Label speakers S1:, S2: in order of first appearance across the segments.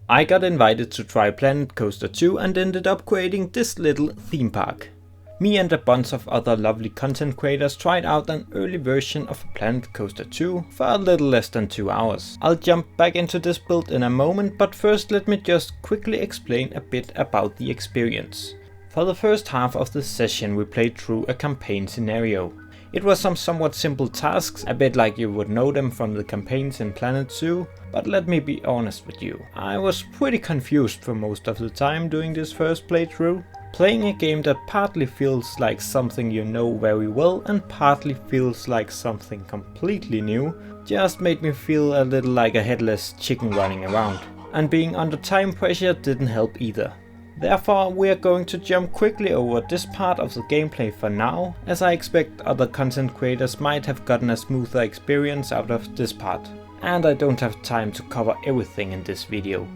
S1: I got invited to try Planet Coaster 2 and ended up creating this little theme park. Me and a bunch of other lovely content creators tried out an early version of Planet Coaster 2 for a little less than 2 hours. I'll jump back into this build in a moment, but first let me just quickly explain a bit about the experience. For the first half of the session we played through a campaign scenario. It was some somewhat simple tasks, a bit like you would know them from the campaigns in Planet Zoo, but let me be honest with you, I was pretty confused for most of the time doing this first playthrough. Playing a game that partly feels like something you know very well and partly feels like something completely new just made me feel a little like a headless chicken running around. And being under time pressure didn't help either. Therefore, we are going to jump quickly over this part of the gameplay for now, as I expect other content creators might have gotten a smoother experience out of this part. And I don't have time to cover everything in this video.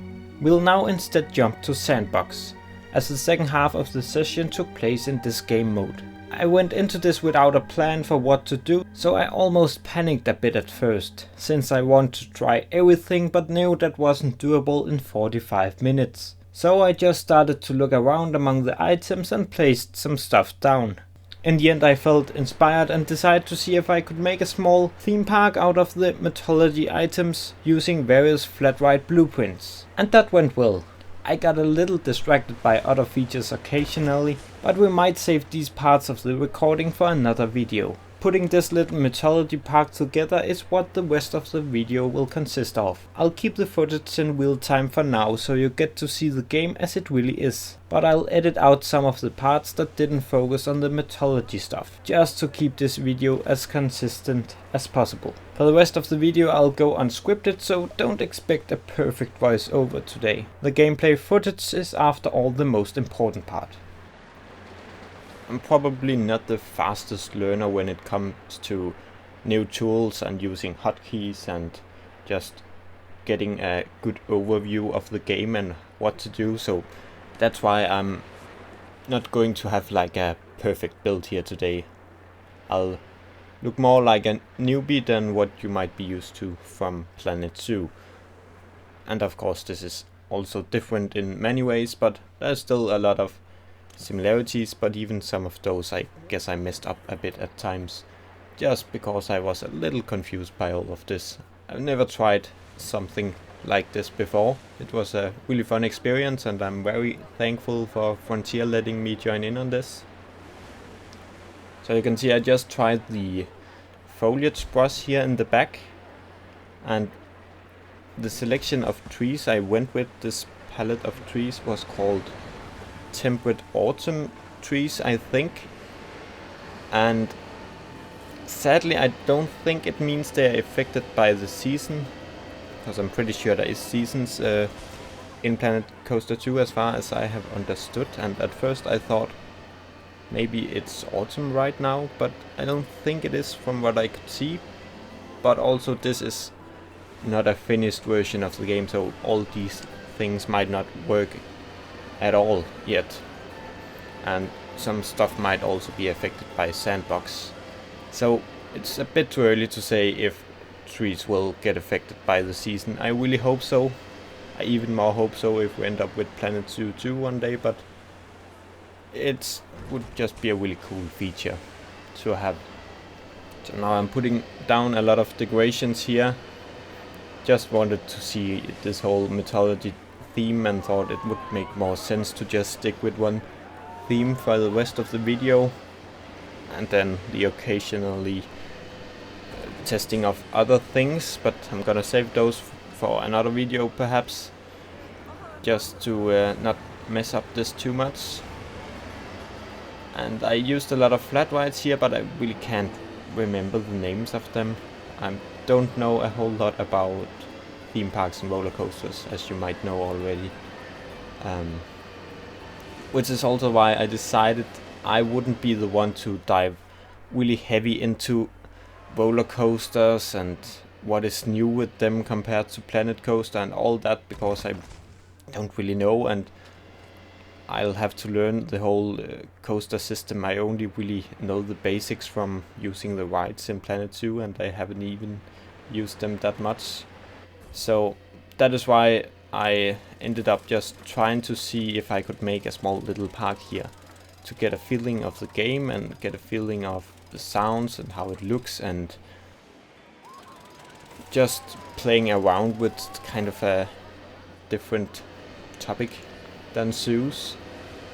S1: We'll now instead jump to Sandbox, as the second half of the session took place in this game mode. I went into this without a plan for what to do, so I almost panicked a bit at first, since I wanted to try everything but knew that wasn't doable in 45 minutes. So I just started to look around among the items and placed some stuff down. In the end I felt inspired and decided to see if I could make a small theme park out of the mythology items using various flat ride blueprints. And that went well. I got a little distracted by other features occasionally, but we might save these parts of the recording for another video. Putting this little mythology park together is what the rest of the video will consist of. I'll keep the footage in real time for now so you get to see the game as it really is, but I'll edit out some of the parts that didn't focus on the mythology stuff, just to keep this video as consistent as possible. For the rest of the video I'll go unscripted, so don't expect a perfect voiceover today. The gameplay footage is after all the most important part. I'm probably not the fastest learner when it comes to new tools and using hotkeys and just getting a good overview of the game and what to do, so that's why I'm not going to have like a perfect build here today. I'll look more like a newbie than what you might be used to from Planet Zoo. And of course this is also different in many ways, but there's still a lot of similarities, but even some of those I guess I messed up a bit at times, just because I was a little confused by all of this. I've never tried something like this before. It was a really fun experience and I'm very thankful for Frontier letting me join in on this. So you can see I just tried the foliage brush here in the back, and the selection of trees I went with, this palette of trees, was called Temperate Autumn trees, I think, and sadly I don't think it means they're affected by the season, because I'm pretty sure there is seasons in Planet Coaster 2 as far as I have understood, and at first I thought maybe it's autumn right now, but I don't think it is from what I could see. But also this is not a finished version of the game, so all these things might not work at all yet, and some stuff might also be affected by Sandbox, so it's a bit too early to say if trees will get affected by the season. I really hope so. I even more hope so if we end up with Planet Zoo 2 one day, but it would just be a really cool feature to have. So now I'm putting down a lot of decorations here. Just wanted to see this whole mythology theme and thought it would make more sense to just stick with one theme for the rest of the video, and then the occasionally testing of other things, but I'm gonna save those for another video perhaps, just to not mess up this too much. And I used a lot of flat rides here, but I really can't remember the names of them. I don't know a whole lot about theme parks and roller coasters, as you might know already, which is also why I decided I wouldn't be the one to dive really heavy into roller coasters and what is new with them compared to Planet Coaster and all that, because I don't really know, and I'll have to learn the whole coaster system. I only really know the basics from using the rides in Planet Zoo, and I haven't even used them that much. So that is why I ended up just trying to see if I could make a small little park here to get a feeling of the game and get a feeling of the sounds and how it looks, and just playing around with kind of a different topic than zoos,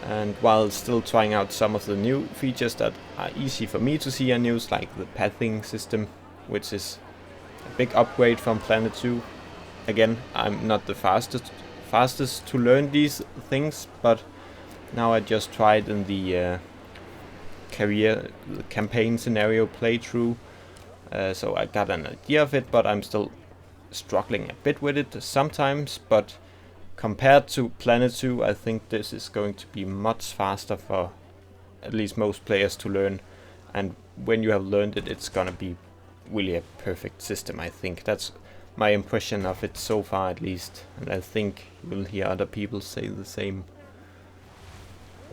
S1: and while still trying out some of the new features that are easy for me to see and use, like the pathing system, which is a big upgrade from Planet Zoo. Again, I'm not the fastest to learn these things, but now I just tried in the campaign scenario playthrough, so I got an idea of it, but I'm still struggling a bit with it sometimes. But compared to Planet Zoo, I think this is going to be much faster for at least most players to learn, and when you have learned it, it's gonna be really a perfect system. I think that's my impression of it so far, at least, and I think you'll hear other people say the same.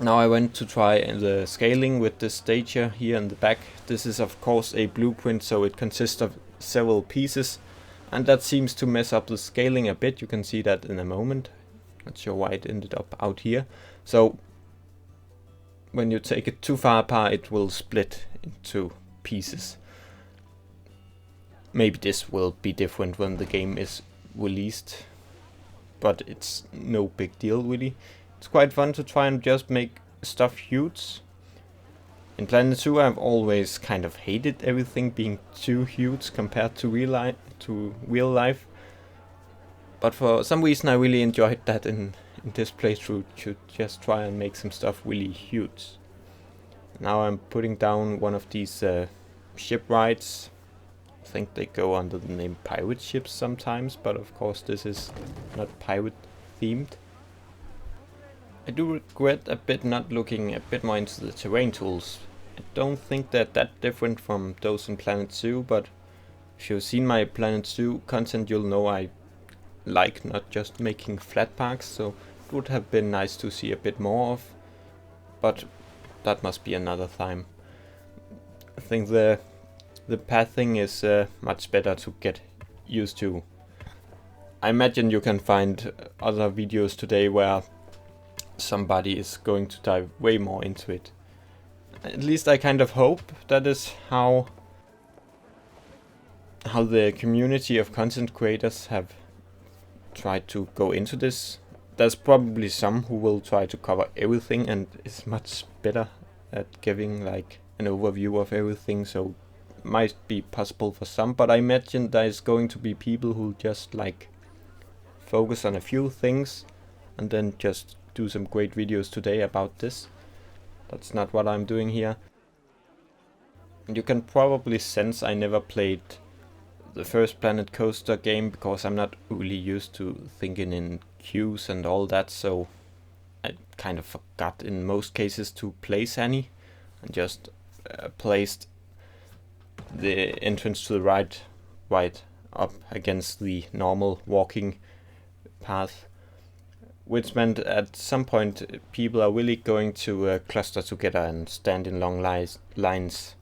S1: Now I went to try the scaling with this stager here in the back. This is of course a blueprint, so it consists of several pieces, and that seems to mess up the scaling a bit. You can see that in a moment. Not sure why it ended up out here. So when you take it too far apart, it will split into pieces. Maybe this will be different when the game is released, but it's no big deal really. It's quite fun to try and just make stuff huge. In Planet Zoo, I've always kind of hated everything being too huge compared to real life. But for some reason I really enjoyed that in this playthrough, to just try and make some stuff really huge. Now I'm putting down one of these ship rides. I think they go under the name pirate ships sometimes, but of course this is not pirate themed. I do regret a bit not looking a bit more into the terrain tools. I don't think they're that different from those in Planet Zoo, but if you've seen my Planet Zoo content, you'll know I like not just making flat parks, so it would have been nice to see a bit more of, but that must be another time. I think the pathing is much better to get used to. I imagine you can find other videos today where somebody is going to dive way more into it. At least I kind of hope that is how the community of content creators have tried to go into this. There's probably some who will try to cover everything and is much better at giving like an overview of everything, so might be possible for some, but I imagine there's going to be people who just like focus on a few things and then just do some great videos today about this. That's not what I'm doing here. And you can probably sense I never played the first Planet Coaster game because I'm not really used to thinking in queues and all that, so I kind of forgot in most cases to place any and just placed the entrance to the right up against the normal walking path, which meant at some point people are really going to cluster together and stand in long lines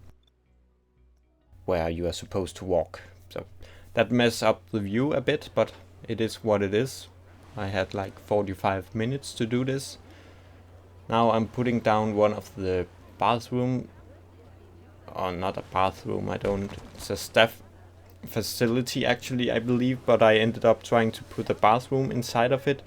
S1: where you are supposed to walk. So that messes up the view a bit, but it is what it is. I had like 45 minutes to do this. Now I'm putting down one of the bathroom, or not a bathroom, it's a staff facility actually, I believe, but I ended up trying to put a bathroom inside of it,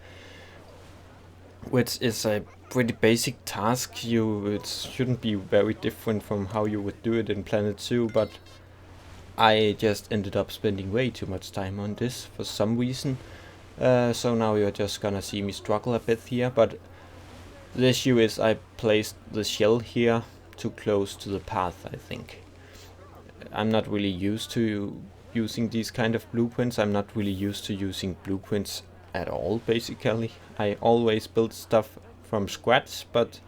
S1: which is a pretty basic task. It shouldn't be very different from how you would do it in Planet Zoo, but I just ended up spending way too much time on this for some reason. So now you're just gonna see me struggle a bit here, but the issue is I placed the shell here too close to the path, I think. I'm not really used to using these kind of blueprints. I'm not really used to using blueprints at all, basically. I always build stuff from scratch, but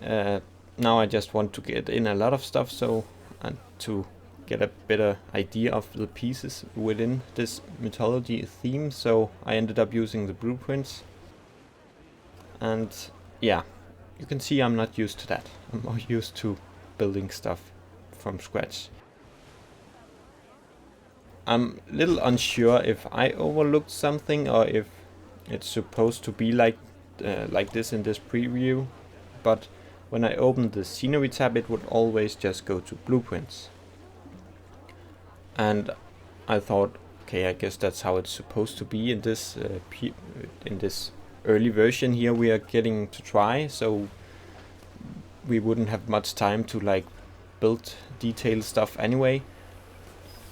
S1: now I just want to get in a lot of stuff, so and to get a better idea of the pieces within this mythology theme, so I ended up using the blueprints. And yeah, you can see I'm not used to that. I'm more used to building stuff from scratch. I'm a little unsure if I overlooked something or if it's supposed to be like this in this preview, but when I opened the scenery tab it would always just go to blueprints. And I thought, okay, I guess that's how it's supposed to be in this early version here we are getting to try, so we wouldn't have much time to like build detailed stuff anyway.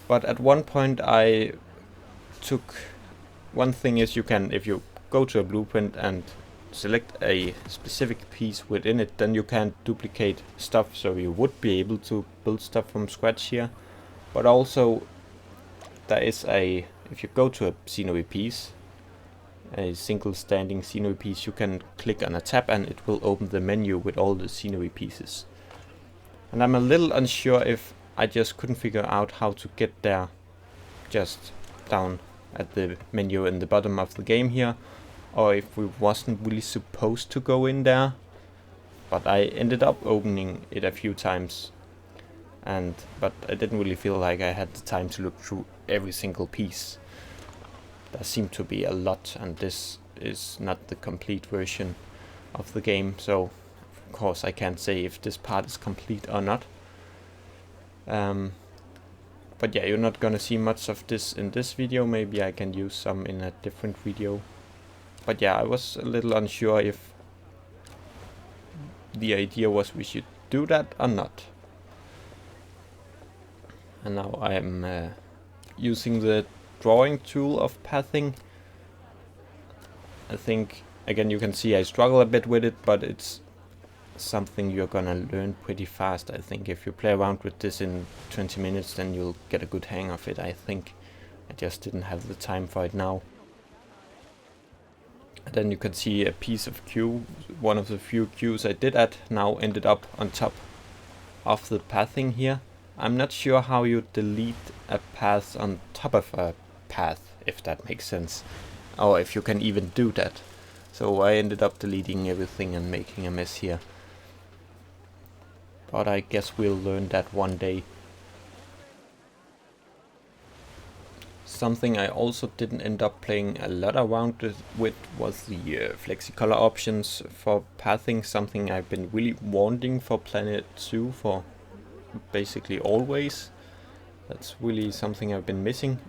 S1: But at one point I took one thing is you can, if you go to a blueprint and select a specific piece within it, then you can duplicate stuff, so you would be able to build stuff from scratch here. But also there is if you go to a scenery piece, a single standing scenery piece, you can click on a tab and it will open the menu with all the scenery pieces. And I'm a little unsure if I just couldn't figure out how to get there just down at the menu in the bottom of the game here, or if we wasn't really supposed to go in there. But I ended up opening it a few times, but I didn't really feel like I had the time to look through every single piece. There seemed to be a lot, and this is not the complete version of the game, so of course I can't say if this part is complete or not. But yeah, you're not gonna see much of this in this video. Maybe I can use some in a different video. But yeah, I was a little unsure if the idea was we should do that or not. And now I am using the drawing tool of pathing. I think, again, you can see I struggle a bit with it, but it's something you're gonna learn pretty fast. I think if you play around with this in 20 minutes, then you'll get a good hang of it, I think. I just didn't have the time for it now. And then you can see a piece of queue, one of the few queues I did add, now ended up on top of the pathing here. I'm not sure how you delete a path on top of a path, if that makes sense, or if you can even do that. So I ended up deleting everything and making a mess here. But I guess we'll learn that one day. Something I also didn't end up playing a lot around with was the flexicolor options for pathing, something I've been really wanting for Planet Zoo for basically always. That's really something I've been missing.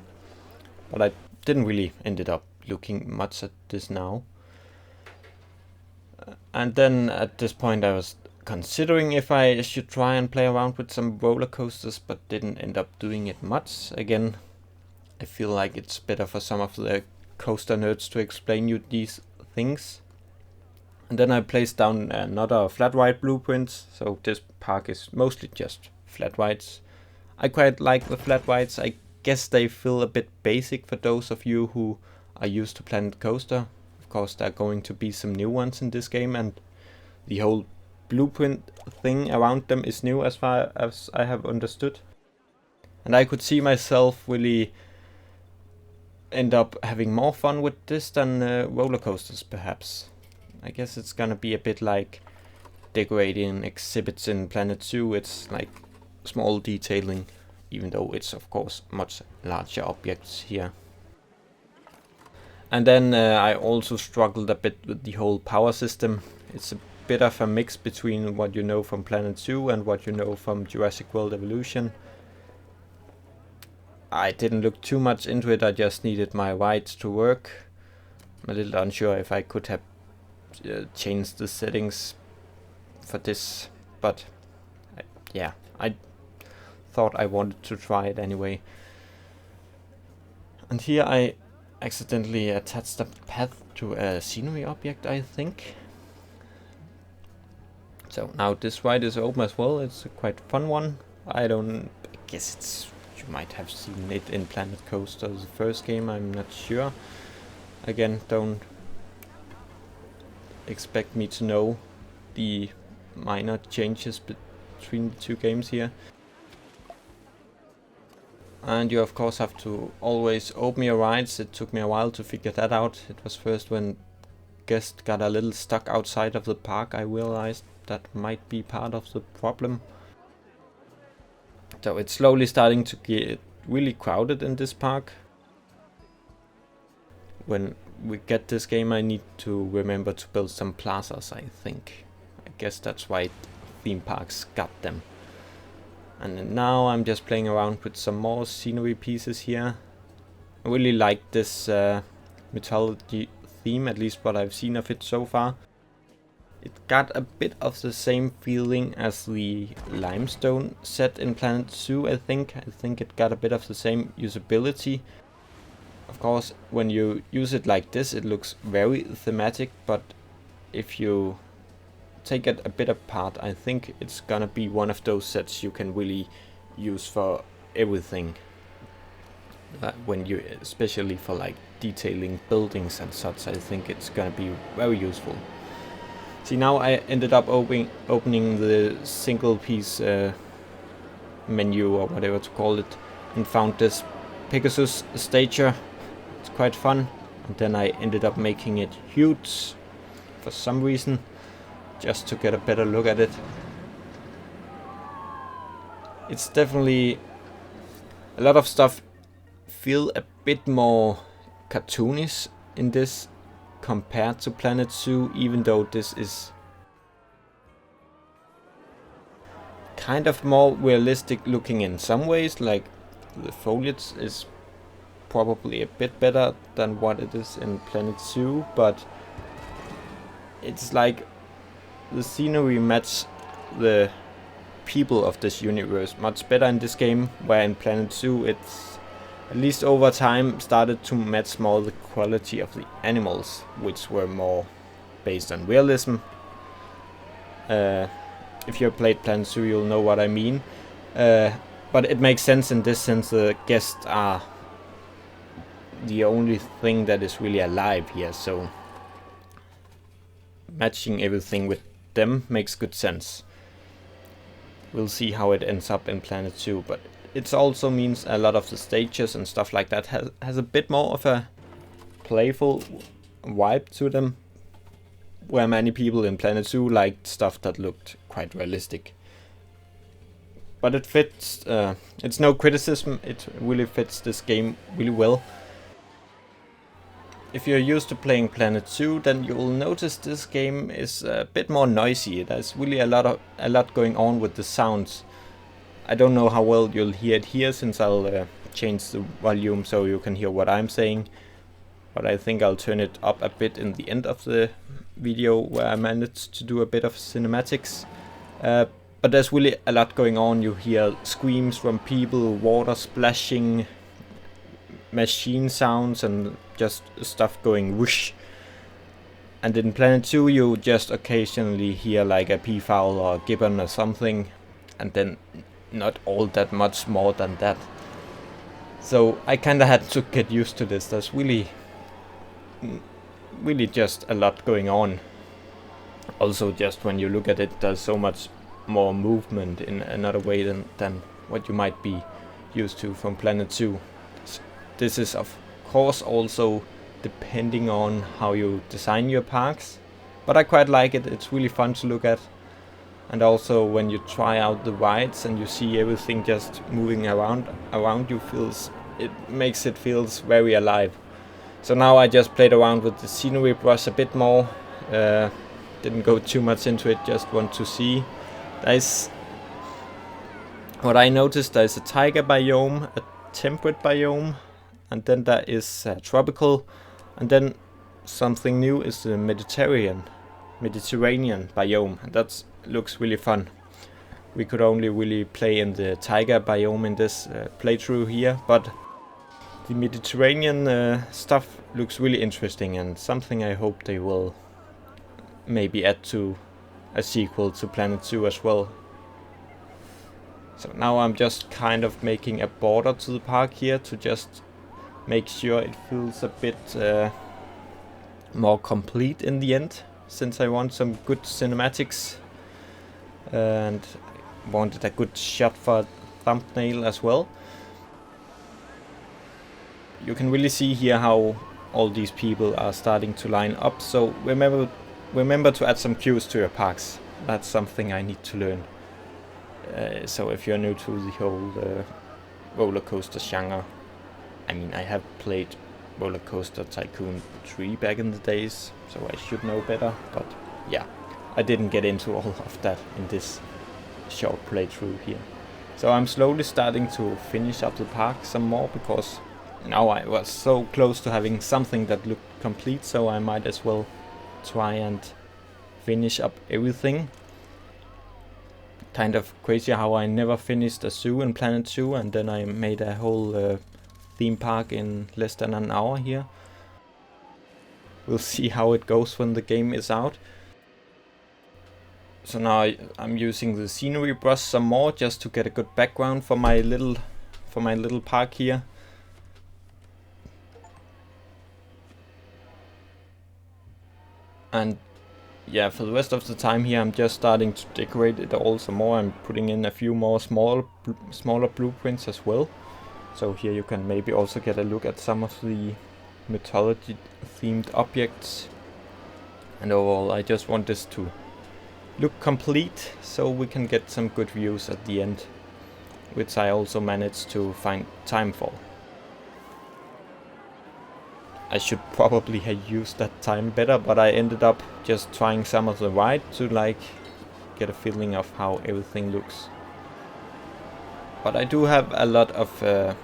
S1: But I didn't really ended up looking much at this now. And then at this point I was considering if I should try and play around with some roller coasters, but didn't end up doing it much. Again, I feel like it's better for some of the coaster nerds to explain you these things. And then I placed down another flat ride blueprint, so this park is mostly just flat rides. I quite like the flat rides. I guess they feel a bit basic for those of you who are used to Planet Coaster. Of course, there are going to be some new ones in this game, and the whole blueprint thing around them is new as far as I have understood. And I could see myself really end up having more fun with this than roller coasters, perhaps. I guess it's gonna be a bit like decorating exhibits in Planet Zoo. It's like small detailing, even though it's of course much larger objects here. And then I also struggled a bit with the whole power system. It's a bit of a mix between what you know from Planet Zoo and what you know from Jurassic World Evolution. I didn't look too much into it, I just needed my rides to work. I'm a little unsure if I could have changed the settings for this, but yeah, I thought I wanted to try it anyway. And here I accidentally attached a path to a scenery object, I think. So now this ride is open as well. It's a quite fun one. I guess you might have seen it in Planet Coaster, the first game, I'm not sure. Again, don't expect me to know the minor changes between the two games here. And you of course have to always open your rides. It took me a while to figure that out. It was first when guests got a little stuck outside of the park I realized that might be part of the problem. So it's slowly starting to get really crowded in this park. When we get this game, I need to remember to build some plazas, I think. I guess that's why theme parks got them. And now I'm just playing around with some more scenery pieces here. I really like this mythology theme, at least what I've seen of it so far. It got a bit of the same feeling as the limestone set in Planet Zoo, I think. I think it got a bit of the same usability. Of course, when you use it like this, it looks very thematic, but if you take it a bit apart, I think it's gonna be one of those sets you can really use for everything. When you, especially for like detailing buildings and such, I think it's gonna be very useful. See, now I ended up opening the single piece menu or whatever to call it, and found this Pegasus stature. It's quite fun. And then I ended up making it huge for some reason, just to get a better look at it. It's definitely a lot of stuff feel a bit more cartoonish in this compared to Planet Zoo, even though this is kind of more realistic looking in some ways. Like the foliage is probably a bit better than what it is in Planet Zoo, but it's like the scenery match the people of this universe much better in this game, where in Planet Zoo it's, at least over time, started to match more the quality of the animals, which were more based on realism. If you've played Planet Zoo, you'll know what I mean. But it makes sense in this sense. The guests are the only thing that is really alive here, so matching everything with them makes good sense. We'll see how it ends up in Planet Zoo, but it also means a lot of the stages and stuff like that has a bit more of a playful vibe to them, where many people in Planet Zoo liked stuff that looked quite realistic. But it fits, it's no criticism, it really fits this game really well. If you're used to playing Planet Zoo, then you'll notice this game is a bit more noisy. There's really a lot going on with the sounds. I don't know how well you'll hear it here, since I'll change the volume so you can hear what I'm saying. But I think I'll turn it up a bit in the end of the video, where I managed to do a bit of cinematics. But there's really a lot going on. You hear screams from people, water splashing, machine sounds, and just stuff going whoosh. And in Planet Zoo you just occasionally hear like a peafowl or a gibbon or something, and then not all that much more than that. So I kinda had to get used to this. There's really just a lot going on. Also, just when you look at it, there's so much more movement in another way than what you might be used to from Planet Zoo. This is of course also depending on how you design your parks, but I quite like it. It's really fun to look at. And also when you try out the rides and you see everything just moving around you, it makes it feels very alive. So now I just played around with the scenery brush a bit more. Didn't go too much into it, just want to see. What I noticed, there's a taiga biome, a temperate biome, and then there is tropical, and then something new is the Mediterranean biome, and that looks really fun. We could only really play in the taiga biome in this playthrough here, but the Mediterranean stuff looks really interesting, and something I hope they will maybe add to a sequel to Planet Zoo as well. So now I'm just kind of making a border to the park here to just make sure it feels a bit more complete in the end, since I want some good cinematics and wanted a good shot for a thumbnail as well. You can really see here how all these people are starting to line up, so remember to add some cues to your parks. That's something I need to learn. So if you're new to the whole roller coaster genre. I mean, I have played Roller Coaster Tycoon 3 back in the days, so I should know better, but yeah, I didn't get into all of that in this short playthrough here. So I'm slowly starting to finish up the park some more, because now I was so close to having something that looked complete, so I might as well try and finish up everything. Kind of crazy how I never finished a zoo in Planet Zoo, and then I made a whole theme park in less than an hour here. We'll see how it goes when the game is out. So now I'm using the scenery brush some more, just to get a good background for my little park here. And yeah, for the rest of the time here I'm just starting to decorate it all some more. I'm putting in a few more smaller blueprints as well. So here you can maybe also get a look at some of the mythology themed objects. And overall I just want this to look complete, so we can get some good views at the end, which I also managed to find time for. I should probably have used that time better, but I ended up just trying some of the ride to like get a feeling of how everything looks. But I do have a lot of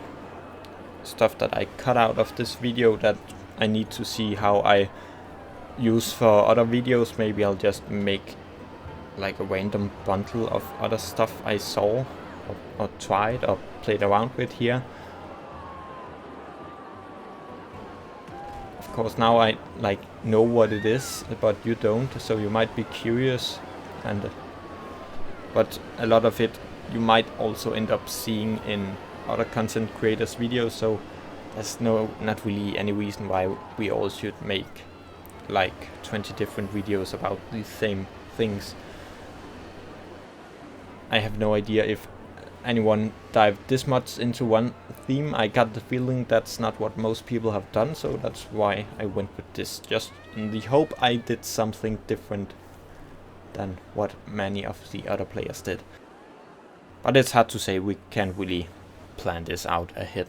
S1: stuff that I cut out of this video that I need to see how I use for other videos. Maybe I'll just make like a random bundle of other stuff I saw or tried or played around with here. Of course now I like know what it is, but you don't, so you might be curious, and but a lot of it you might also end up seeing in other content creators' videos, so there's not really any reason why we all should make like 20 different videos about the same things. I have no idea if anyone dived this much into one theme. I got the feeling that's not what most people have done, so that's why I went with this, just in the hope I did something different than what many of the other players did. But it's hard to say, we can't really plan this out ahead.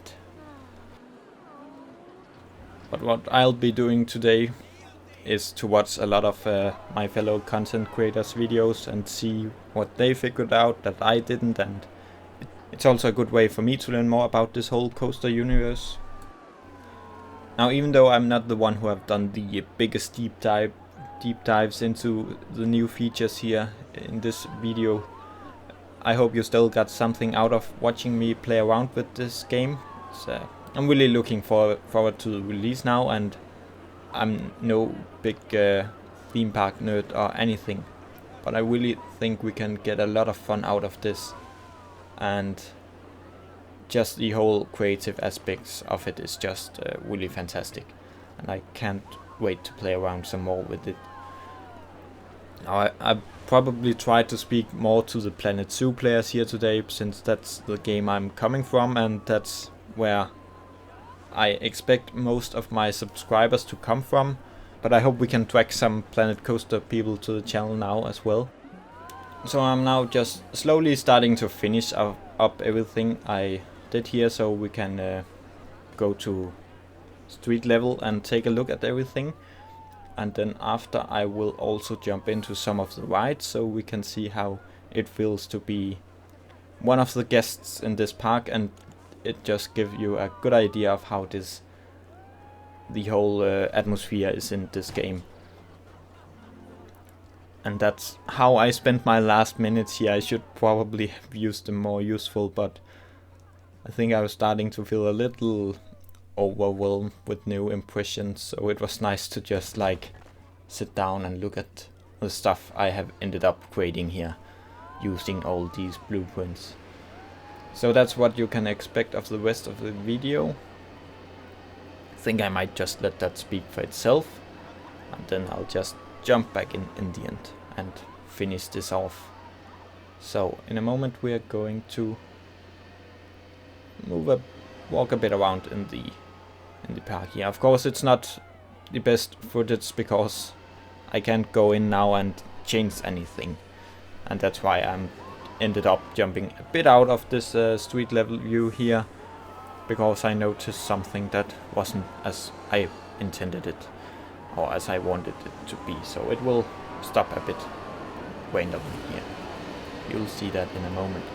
S1: But what I'll be doing today is to watch a lot of my fellow content creators' videos and see what they figured out that I didn't, and it's also a good way for me to learn more about this whole coaster universe. Now, even though I'm not the one who have done the biggest deep dives into the new features here in this video, I hope you still got something out of watching me play around with this game. So, I'm really looking forward to the release now, and I'm no big theme park nerd or anything, but I really think we can get a lot of fun out of this, and just the whole creative aspects of it is just really fantastic, and I can't wait to play around some more with it. Now I probably try to speak more to the Planet Zoo players here today, since that's the game I'm coming from, and that's where I expect most of my subscribers to come from. But I hope we can drag some Planet Coaster people to the channel now as well. So I'm now just slowly starting to finish up everything I did here, so we can go to street level and take a look at everything. And then after I will also jump into some of the rides, so we can see how it feels to be one of the guests in this park, and it just gives you a good idea of how the whole atmosphere is in this game. And that's how I spent my last minutes here. I should probably have used them more useful, but I think I was starting to feel a little overwhelmed with new impressions, so it was nice to just like sit down and look at the stuff I have ended up creating here using all these blueprints. So that's what you can expect of the rest of the video. I think I might just let that speak for itself, and then I'll just jump back in the end and finish this off. So in a moment we are going to walk a bit around in the park here. Of course it's not the best footage because I can't go in now and change anything, and that's why I'm ended up jumping a bit out of this street level view here, because I noticed something that wasn't as I intended it, or as I wanted it to be, so it will stop a bit randomly here. You'll see that in a moment.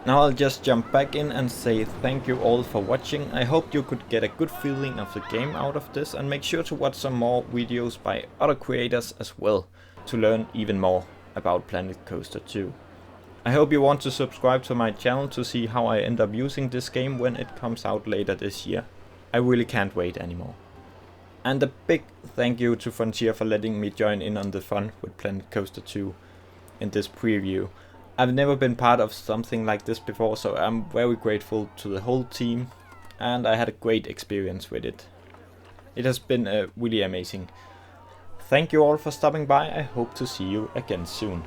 S1: Now I'll just jump back in and say thank you all for watching. I hope you could get a good feeling of the game out of this, and make sure to watch some more videos by other creators as well to learn even more about Planet Coaster 2. I hope you want to subscribe to my channel to see how I end up using this game when it comes out later this year. I really can't wait anymore. And a big thank you to Frontier for letting me join in on the fun with Planet Coaster 2 in this preview. I've never been part of something like this before, so I'm very grateful to the whole team, and I had a great experience with it. It has been really amazing. Thank you all for stopping by. I hope to see you again soon.